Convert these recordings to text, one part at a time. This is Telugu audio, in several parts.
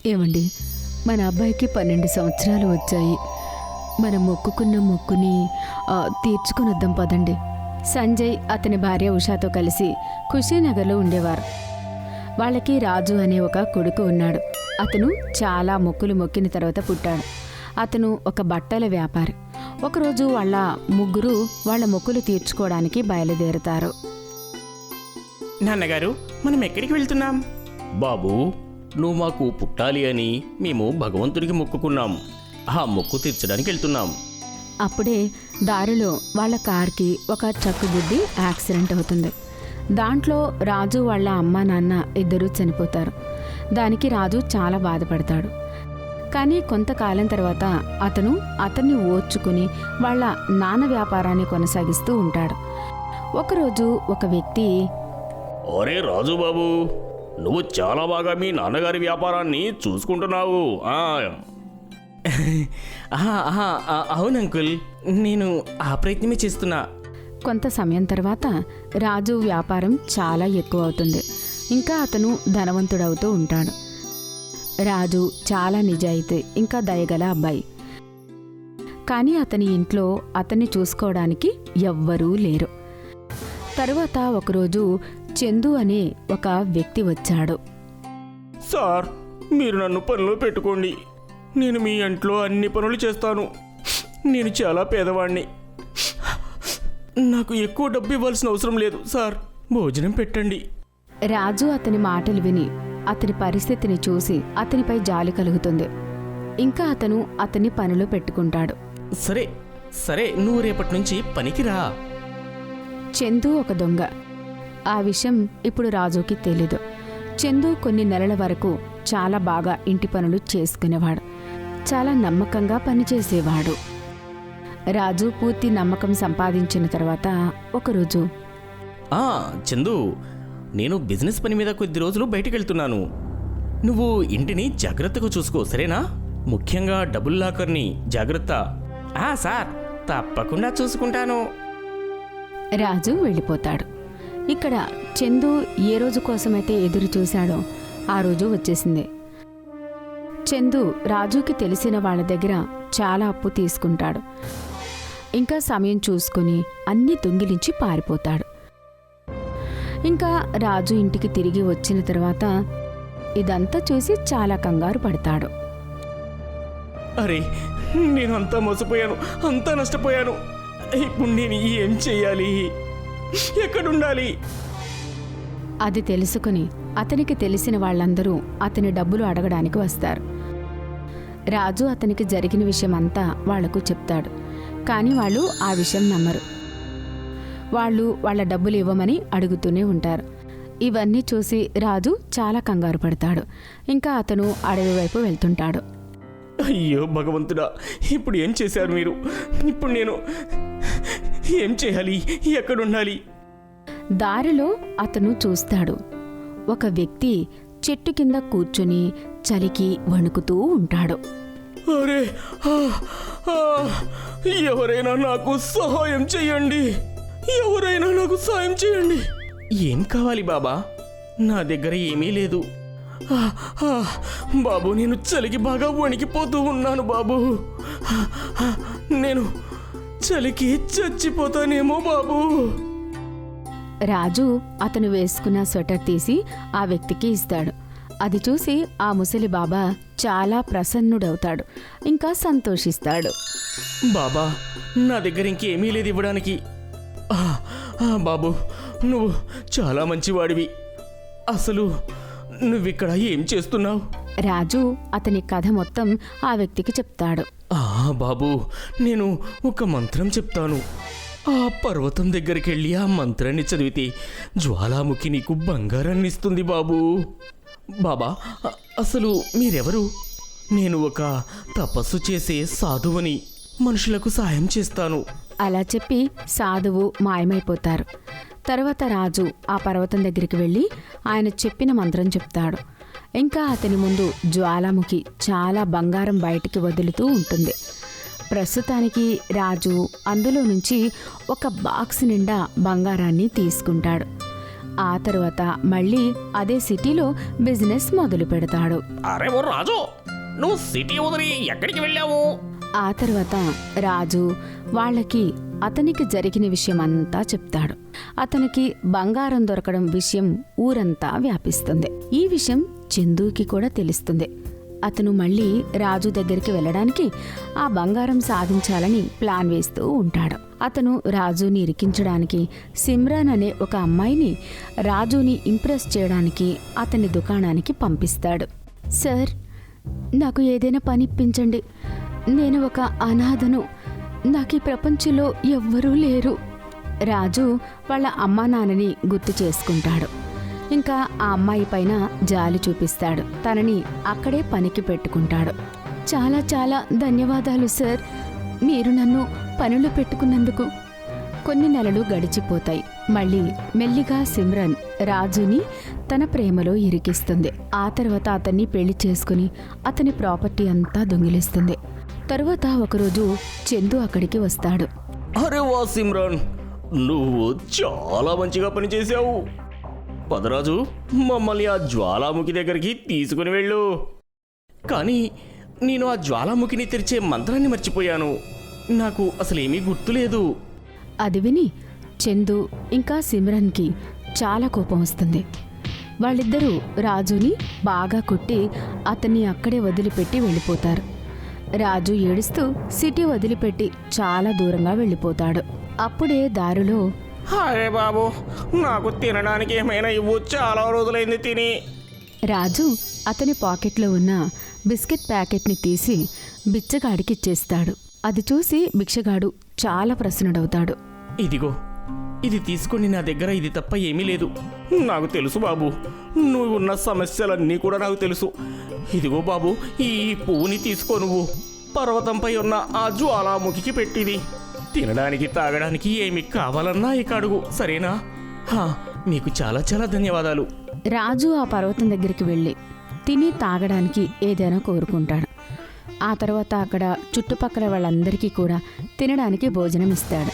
ఏమండి, మన అబ్బాయికి 12 సంవత్సరాలు వచ్చాయి. మనం మొక్కుకున్న మొక్కుని తీర్చుకుని వద్దాం పదండి. సంజయ్ అతని భార్య ఉషాతో కలిసి ఖుషీనగర్లో ఉండేవారు. వాళ్ళకి రాజు అనే ఒక కొడుకు ఉన్నాడు. అతను చాలా మొక్కులు మొక్కిన తర్వాత పుట్టాడు. అతను ఒక బట్టల వ్యాపారి. ఒకరోజు వాళ్ళ ముగ్గురు వాళ్ళ మొక్కులు తీర్చుకోవడానికి బయలుదేరుతారు. నాన్నగారు, మనం ఎక్కడికి వెళ్తున్నాం? బాబు, నువ్వు మాకు పుట్టాలి అని మేము భగవంతుడికి మొక్కుకున్నాం. ఆ మొక్కు తీర్చడానికి వెళ్తున్నాం. అప్పుడే దారిలో వాళ్ళ కార్కి ఒక చక్కుబుడ్డి యాక్సిడెంట్ అవుతుంది. దాంట్లో రాజు వాళ్ళ అమ్మ నాన్న ఇద్దరూ చనిపోతారు. దానికి రాజు చాలా బాధపడతాడు. కానీ కొంతకాలం తర్వాత అతన్ని ఓర్చుకుని వాళ్ళ నాన్న వ్యాపారాన్ని కొనసాగిస్తూ ఉంటాడు. ఒకరోజు ఒక వ్యక్తి, ఒరే రాజు బాబు, నువ్వు చాలా బాగా మీ నాన్నగారి వ్యాపారాన్ని చూసుకుంటున్నావు. అవును అంకుల్, నేను ఆ ప్రయత్నమే చేస్తున్నా. కొంత సమయం తర్వాత రాజు వ్యాపారం చాలా ఎక్కువ అవుతుంది. ఇంకా అతను ధనవంతుడవుతూ ఉంటాడు. రాజు చాలా నిజాయితీ ఇంకా దయగల అబ్బాయి. కానీ అతని ఇంట్లో అతన్ని చూసుకోవడానికి ఎవ్వరూ లేరు. తరువాత ఒకరోజు చందు అనే ఒక వ్యక్తి వచ్చాడు. సార్, మీరు నన్ను పనిలో పెట్టుకోండి. నేను మీ ఇంట్లో అన్ని పనులు చేస్తాను. నేను చాలా పేదవాణ్ణి. నాకు ఎక్కువ డబ్బు ఇవ్వాల్సిన అవసరం లేదు సార్. భోజనం పెట్టండి. రాజు అతని మాటలు విని అతని పరిస్థితిని చూసి అతనిపై జాలి కలుగుతుంది. ఇంకా అతను అతన్ని పనిలో పెట్టుకుంటాడు. సరే సరే, నువ్వు రేపటి నుంచి పనికి రా. చందు ఒక దొంగ. ఆ విషయం ఇప్పుడు రాజుకి తెలీదు. చందు కొన్ని నెలల వరకు చాలా బాగా ఇంటి పనులు చేసుకునేవాడు. చాలా నమ్మకంగా పనిచేసేవాడు. రాజు పూర్తి నమ్మకం సంపాదించిన తర్వాత ఒకరోజు, చందు, నేను బిజినెస్ పని మీద కొద్ది రోజులు బయటికి వెళ్తున్నాను. నువ్వు ఇంటిని జాగ్రత్తగా చూసుకో, సరేనా? ముఖ్యంగా డబుల్ లాకర్ని జాగ్రత్త. సార్, తప్పకుండా చూసుకుంటాను. రాజు వెళ్ళిపోతాడు. ఇక్కడ చందు ఏ రోజు కోసమైతే ఎదురు చూశాడో ఆ రోజు వచ్చేసింది. చందు రాజుకి తెలిసిన వాళ్ళ దగ్గర చాలా అప్పు తీసుకుంటాడు. ఇంకా సమయం చూసుకుని అన్నీ దొంగిలించి పారిపోతాడు. ఇంకా రాజు ఇంటికి తిరిగి వచ్చిన తర్వాత ఇదంతా చూసి చాలా కంగారు పడతాడు. అరే, నేను అంతా మోసపోయాను, అంతా నష్టపోయాను. ఇప్పుడు నేను ఏం చెయ్యాలి? ఎక్కడుండాలి? అది తెలుసుకుని అతనికి తెలిసిన వాళ్ళందరూ అతని డబ్బులు అడగడానికి వస్తారు. రాజు అతనికి జరిగిన విషయం అంతా వాళ్లకు చెప్తాడు. కానీ వాళ్ళు ఆ విషయం నమ్మరు. వాళ్ళు వాళ్ళ డబ్బులు ఇవ్వమని అడుగుతూనే ఉంటారు. ఇవన్నీ చూసి రాజు చాలా కంగారు పడతాడు. ఇంకా అతను అడవి వైపు వెళ్తుంటాడు. అయ్యో భగవంతుడా, ఇప్పుడు ఏం చేశారు మీరు? ఇప్పుడు నేను ఏం చేయాలి? ఎక్కడుండాలి? దారిలో అతను చూస్తాడు. ఒక వ్యక్తి చెట్టు కింద కూర్చుని చలికి వణుకుతూ ఉంటాడు. అరే, ఎవరైనా నాకు సహాయం చేయండి! ఎవరైనా నాకు సాయం చేయండి! ఏం కావాలి బాబా? నా దగ్గర ఏమీ లేదు. బాబు, నేను చలికి బాగా వణికిపోతూ ఉన్నాను బాబు. నేను చలికి చచ్చిపోతానేమో బాబు. రాజు అతను వేసుకున్న స్వెటర్ తీసి ఆ వ్యక్తికి ఇస్తాడు. అది చూసి ఆ ముసలి బాబా చాలా ప్రసన్నుడవుతాడు. ఇంకా సంతోషిస్తాడు. బాబా, నా దగ్గర ఇంకేమీ లేదు ఇవ్వడానికి. బాబు, నువ్వు చాలా మంచివాడివి. అసలు నువ్విక్కడ ఏం చేస్తున్నావు? రాజు అతని కథ మొత్తం ఆ వ్యక్తికి చెప్తాడు. బాబు, నేను ఒక మంత్రం చెప్తాను. ఆ పర్వతం దగ్గరికి వెళ్ళి ఆ మంత్రాన్ని చదివితే జ్వాలాముఖి నీకు బంగారాన్ని ఇస్తుంది బాబు. బాబా, అసలు మీరెవరు? నేను ఒక తపస్సు చేసే సాధువుని. మనుషులకు సాయం చేస్తాను. అలా చెప్పి సాధువు మాయమైపోతారు. తర్వాత రాజు ఆ పర్వతం దగ్గరికి వెళ్ళి ఆయన చెప్పిన మంత్రం చెప్తాడు. ఇంకా అతని ముందు జ్వాలాముఖి చాలా బంగారం బయటికి వదులుతూ ఉంటుంది. ప్రస్తుతానికి రాజు అందులో నుంచి ఒక బాక్స్ నిండా బంగారాన్ని తీసుకుంటాడు. ఆ తరువాత మళ్ళీ అదే సిటీలో బిజినెస్ మొదలు పెడతాడు. అరే ఓ రాజు, నువ్వు సిటీ వదిలి ఎక్కడికి వెళ్ళావు? ఆ తర్వాత రాజు వాళ్ళకి అతనికి జరిగిన విషయం అంతా చెప్తాడు. అతనికి బంగారం దొరకడం విషయం ఊరంతా వ్యాపిస్తుంది. ఈ విషయం చందుకి కూడా తెలుస్తుంది. అతను మళ్ళీ రాజు దగ్గరికి వెళ్ళడానికి, ఆ బంగారం సాధించాలని ప్లాన్ వేస్తూ ఉంటాడు. అతను రాజుని ఇరికించడానికి సిమ్రాన్ అనే ఒక అమ్మాయిని రాజుని ఇంప్రెస్ చేయడానికి అతని దుకాణానికి పంపిస్తాడు. సార్, నాకు ఏదైనా పని ఇప్పించండి. నేను ఒక అనాథను. నాకు ఈ ప్రపంచంలో ఎవ్వరూ లేరు. రాజు వాళ్ళ అమ్మా నాన్నని గుర్తు చేసుకుంటాడు. ఇంకా ఆ అమ్మాయి పైన జాలి చూపిస్తాడు. తనని అక్కడే పనికి పెట్టుకుంటాడు. చాలా చాలా ధన్యవాదాలు సార్, మీరు నన్ను పనులు పెట్టుకున్నందుకు. కొన్ని నెలలు గడిచిపోతాయి. మళ్ళీ మెల్లిగా సిమ్రన్ రాజుని తన ప్రేమలో ఇరికిస్తుంది. ఆ తర్వాత అతన్ని పెళ్లి చేసుకుని అతని ప్రాపర్టీ అంతా దొంగిలిస్తుంది. తరువాత ఒకరోజు చందు అక్కడికి వస్తాడు. అరే వా సిమ్రాన్, నువ్వు చాలా మంచిగా పనిచేశావు. పదరాజు, మమ్మల్ని ఆ జ్వాలాముఖి దగ్గరికి తీసుకుని వెళ్ళు. కానీ నేను ఆ జ్వాలాముఖిని తెరిచే మంత్రాన్ని మర్చిపోయాను. నాకు అసలేమీ గుర్తులేదు. అది విని చందు ఇంకా సిమ్రన్కి చాలా కోపం వస్తుంది. వాళ్ళిద్దరూ రాజుని బాగా కొట్టి అతన్ని అక్కడే వదిలిపెట్టి వెళ్ళిపోతారు. రాజు ఏడుస్తూ సిటీ వదిలిపెట్టి చాలా దూరంగా వెళ్ళిపోతాడు. అప్పుడే దారిలో, అరే బాబు, నాకు తినడానికి ఏమైనా ఇవ్వు, చాలా రోజులైంది తిని. రాజు అతని పాకెట్లో ఉన్న బిస్కెట్ ప్యాకెట్ని తీసి బిచ్చగాడికి ఇచ్చేస్తాడు. అది చూసి భిక్షగాడు చాలా ప్రసన్నుడవుతాడు. ఇదిగో, ఇది తీసుకొని, నా దగ్గర ఇది తప్ప ఏమీ లేదు. నాకు తెలుసు బాబు, నువ్వు ఉన్న సమస్యలన్నీ కూడా నాకు తెలుసు. ఇదిగో బాబు, ఈ పువ్వుని తీసుకో. నువ్వు పర్వతంపై ఉన్న ఆ జ్వాలాముఖికి పెట్టిది. తినడానికి తాగడానికి ఏమి కావాలన్నా ఇక అడుగు, సరేనా? మీకు చాలా చాలా ధన్యవాదాలు. రాజు ఆ పర్వతం దగ్గరికి వెళ్ళి తిని తాగడానికి ఏదైనా కోరుకుంటాడు. ఆ తర్వాత అక్కడ చుట్టుపక్కల వాళ్ళందరికీ కూడా తినడానికి భోజనం ఇస్తాడు.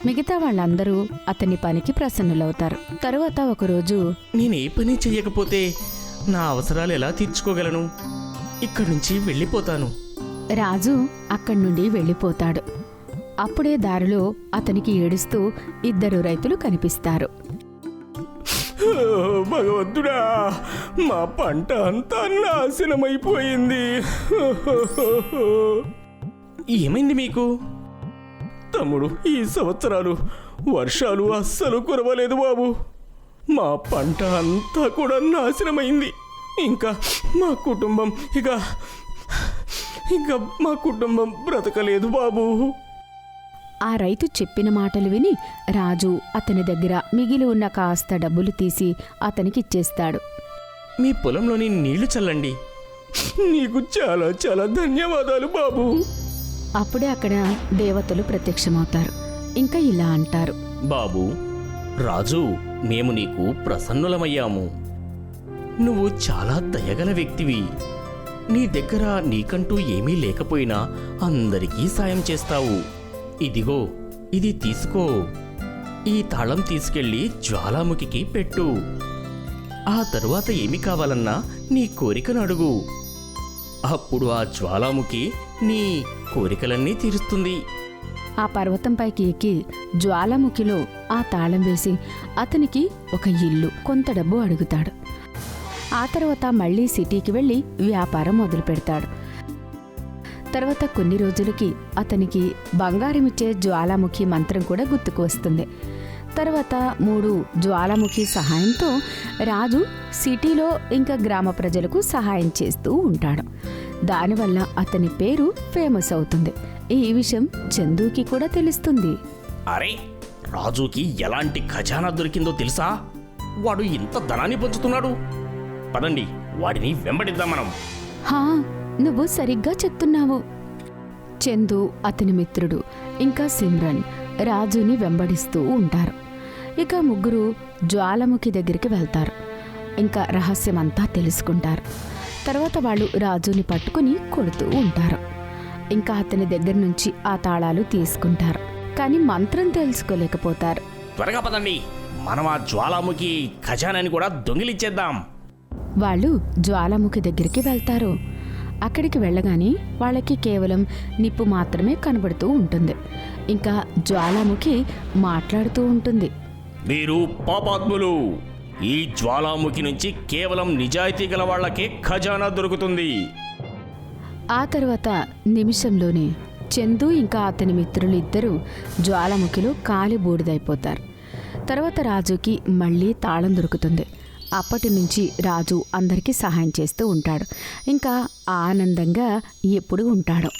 మిగతా వాళ్ళందరూ అతని పనికి ప్రసన్నులవుతారు. తరువాత ఒకరోజు, నేనే పని చెయ్యకపోతే నా అవసరాలు ఎలా తీర్చుకోగలను? ఇక్కడి నుంచి వెళ్ళిపోతాను. రాజు అక్కడి నుండి వెళ్ళిపోతాడు. అప్పుడే దారిలో అతనికి ఏడుస్తూ 2 రైతులు కనిపిస్తారు. భగవంతుడా, మా పంట అంతా నాశనమైపోయింది. ఏమైంది మీకు? తమ్ముడు, ఈ సంవత్సరాలు వర్షాలు అస్సలు కురవలేదు బాబు. మా పంట అంతా కూడా నాశనమైంది. ఇంకా మా కుటుంబం మా కుటుంబం బ్రతకలేదు బాబు. ఆ రైతు చెప్పిన మాటలు విని రాజు అతని దగ్గర మిగిలి ఉన్న కాస్త డబ్బులు తీసి అతనికి ఇచ్చేస్తాడు. మీ పొలంలోని నీళ్లు చల్లండి. నీకు చాలా చాలా ధన్యవాదాలు బాబు. అప్పుడే అక్కడ దేవతలు ప్రత్యక్షమవుతారు. ఇంకా ఇలా అంటారు, బాబు, రాజు, మేము నీకు ప్రసన్నులమయ్యాము. నువ్వు చాలా దయగల వ్యక్తివి. నీ దగ్గర నీకంటూ ఏమీ లేకపోయినా అందరికీ సాయం చేస్తావు. ఇదిగో, ఇది తీసుకో. ఈ తాళం తీసుకెళ్ళి జ్వాలాముఖికి పెట్టు. ఆ తరువాత ఏమి కావాలన్నా నీ కోరికను అడుగు. అప్పుడు ఆ జ్వాలాముఖి నీ కోరికలన్నీ తీరుస్తుంది. ఆ పర్వతంపైకి ఎక్కి జ్వాలాముఖిలో ఆ తాళం వేసి అతనికి ఒక ఇల్లు, కొంత డబ్బు అడుగుతాడు. ఆ తర్వాత మళ్ళీ సిటీకి వెళ్ళి వ్యాపారం మొదలు పెడతాడు. తర్వాత కొన్ని రోజులకి అతనికి బంగారమిచ్చే జ్వాలాముఖి మంత్రం కూడా గుర్తుకు వస్తుంది. తర్వాత 3 జ్వాలాముఖి సహాయంతో రాజు సిటీలో ఇంకా గ్రామ ప్రజలకు సహాయం చేస్తూ ఉంటాడు. దానివల్ల అతని పేరు ఫేమస్ అవుతుంది. ఈ విషయం చందుకి కూడా తెలుస్తుంది. అరే, రాజుకి ఎలాంటి ఖజానా దొరికిందో తెలుసా? వాడు ఇంత ధనాన్ని పంచుతున్నాడు. పదండి, వాడిని వెంబడిద్దాం మనం. హా, నువ్వు సరిగ్గా చెప్తున్నావు. చందు, అతని మిత్రుడు ఇంకా సిమ్రన్ రాజుని వెంబడిస్తూ ఉంటారు. ఇక ముగ్గురు జ్వాలాముఖి దగ్గరికి వెళ్తారు. ఇంకా రహస్యమంతా తెలుసుకుంటారు. తర్వాత వాళ్ళు రాజుని పట్టుకుని కొడుతూ ఉంటారు. ఇంకా అతని దగ్గర నుంచి ఆ తాళాలు తీసుకుంటారు. కానీ మంత్రం తెలుసుకోలేకపోతారు. త్వరగా పదండి, మనం ఆ జ్వాలాముఖి ఖజానాని కూడా దొంగిలించేద్దాం. వాళ్ళు జ్వాలాముఖి దగ్గరికి వెళ్తారు. అక్కడికి వెళ్ళగానే వాళ్ళకి కేవలం నిప్పు మాత్రమే కనబడుతూ ఉంటుంది. ఇంకా జ్వాలాముఖి మాట్లాడుతూ ఉంటుంది. మీరు పాపాత్ములు, ఈ జ్వాలాముఖి నుంచి కేవలం నిజాయితీ గల వాళ్ళకే ఖజానా దొరుకుతుంది. ఆ తర్వాత నిమిషంలోనే చందు ఇంకా అతని మిత్రులు ఇద్దరూ జ్వాలాముఖిలో కాలి బూడిదైపోతారు. తర్వాత రాజుకి మళ్ళీ తాళం దొరుకుతుంది. అప్పటి నుంచి రాజు అందరికీ సహాయం చేస్తూ ఉంటాడు. ఇంకా ఆనందంగా ఎప్పుడూ ఉంటాడు.